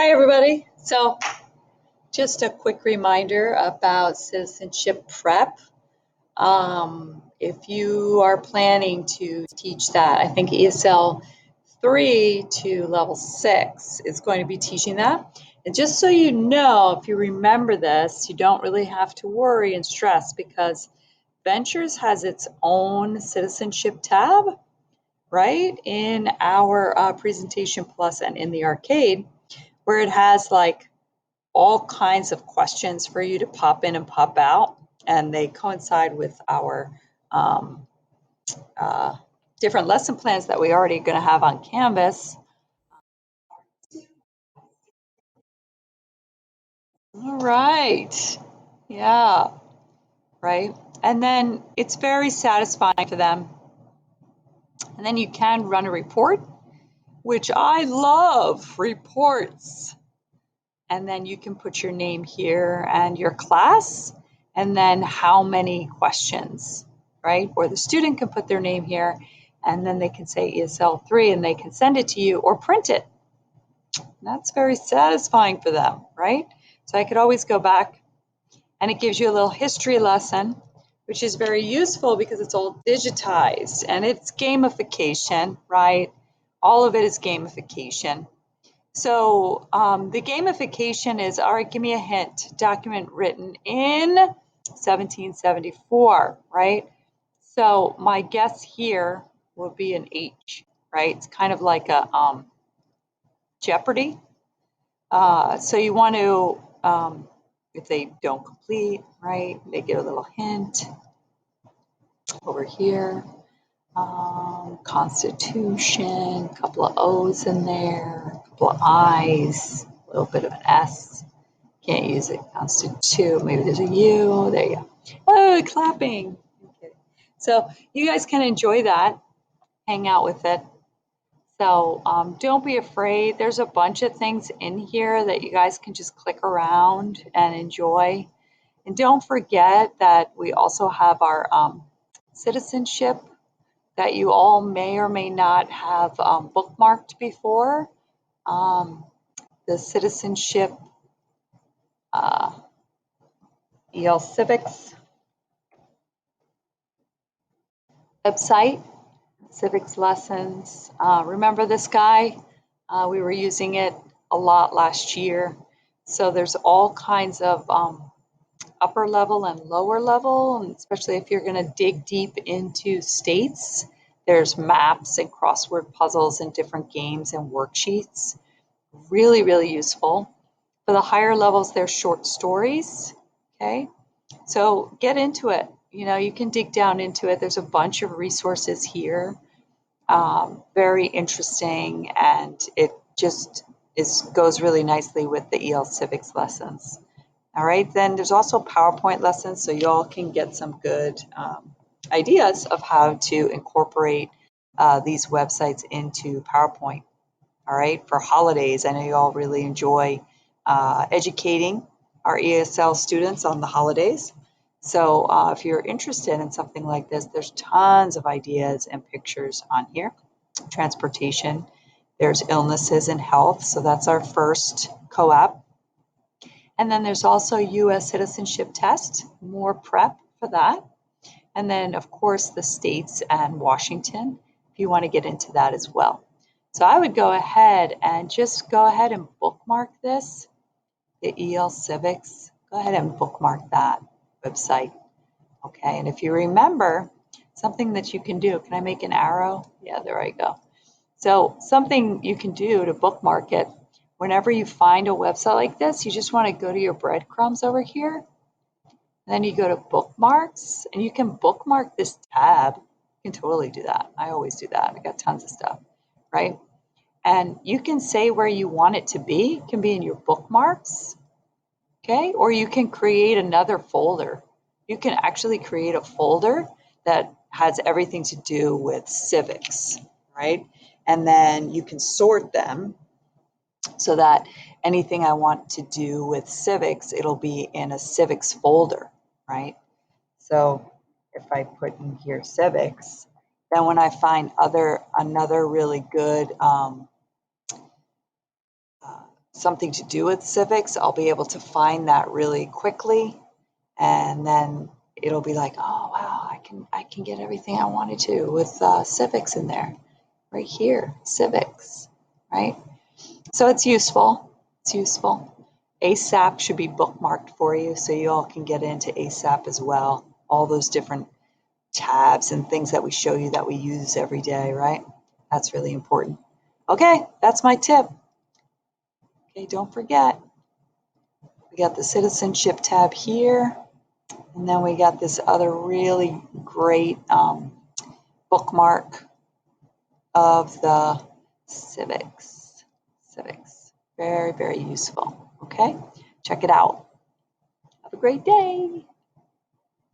Hi, everybody. So just a quick reminder about citizenship prep. If you are planning to teach that, I think ESL 3 to level 6 is going to be teaching that. And just so you know, if you remember this, you don't really have to worry and stress because Ventures has its own citizenship tab, right, in our presentation plus and in the arcade, where it has like all kinds of questions for you to pop in and pop out, and they coincide with our uh, different lesson plans that we already going to have on Canvas. All right. Yeah, right. And then it's very satisfying for them. And then you can run a report, which I love reports. And then you can put your name here and your class, and then how many questions, right? Or the student can put their name here, and then they can say ESL 3, and they can send it to you or print it. And that's very satisfying for them, right? So I could always go back, and it gives you a little history lesson, which is very useful because it's all digitized, and it's gamification, right? All of it is gamification. So the gamification is, all right, give me a hint, document written in 1774, right? So my guess here will be an H, right? It's kind of like a Jeopardy. So you want to, if they don't complete, right, they get a little hint over here. Constitution, a couple of O's in there, a couple of I's, a little bit of an S. Can't use it. Constitute. Maybe there's a U. There you go. Oh, clapping. Okay. So you guys can enjoy that, hang out with it. So don't be afraid. There's a bunch of things in here that you guys can just click around and enjoy. And don't forget that we also have our citizenship that you all may or may not have bookmarked before. The citizenship EL Civics website, civics lessons. Remember this guy? We were using it a lot last year. So there's all kinds of upper level and lower level, and especially if you're going to dig deep into states, there's maps and crossword puzzles and different games and worksheets. Really, really useful. For the higher levels, there's short stories. Okay, so get into it. You know, you can dig down into it. There's a bunch of resources here. Very interesting, and it just goes really nicely with the EL Civics lessons. All right, then there's also PowerPoint lessons, so you all can get some good ideas of how to incorporate these websites into PowerPoint. All right, for holidays, I know you all really enjoy educating our ESL students on the holidays. So if you're interested in something like this, there's tons of ideas and pictures on here. Transportation, there's illnesses and health, so that's our first co-op. And then there's also U.S. citizenship test, more prep for that. And then, of course, the states and Washington, if you want to get into that as well. So I would go ahead and just go ahead and bookmark this, the EL Civics. Go ahead and bookmark that website. Okay, and if you remember, something that you can do, can I make an arrow? Yeah, there I go. So something you can do to bookmark it, whenever you find a website like this, you just want to go to your breadcrumbs over here. And then you go to bookmarks, and you can bookmark this tab. You can totally do that. I always do that. I got tons of stuff, right? And you can say where you want it to be. It can be in your bookmarks, okay? Or you can create another folder. You can actually create a folder that has everything to do with civics, right? And then you can sort them so that anything I want to do with civics, it'll be in a civics folder, right? So if I put in here civics, then when I find another really good something to do with civics, I'll be able to find that really quickly, and then it'll be like, oh wow, I can get everything I wanted to with civics in there, right here, civics, right? So it's useful. It's useful. ASAP should be bookmarked for you, so you all can get into ASAP as well. All those different tabs and things that we show you that we use every day, right? That's really important. Okay, that's my tip. Okay, don't forget, we got the citizenship tab here, and then we got this other really great bookmark of the civics. Civics, very, very useful. Okay, check it out. Have a great day.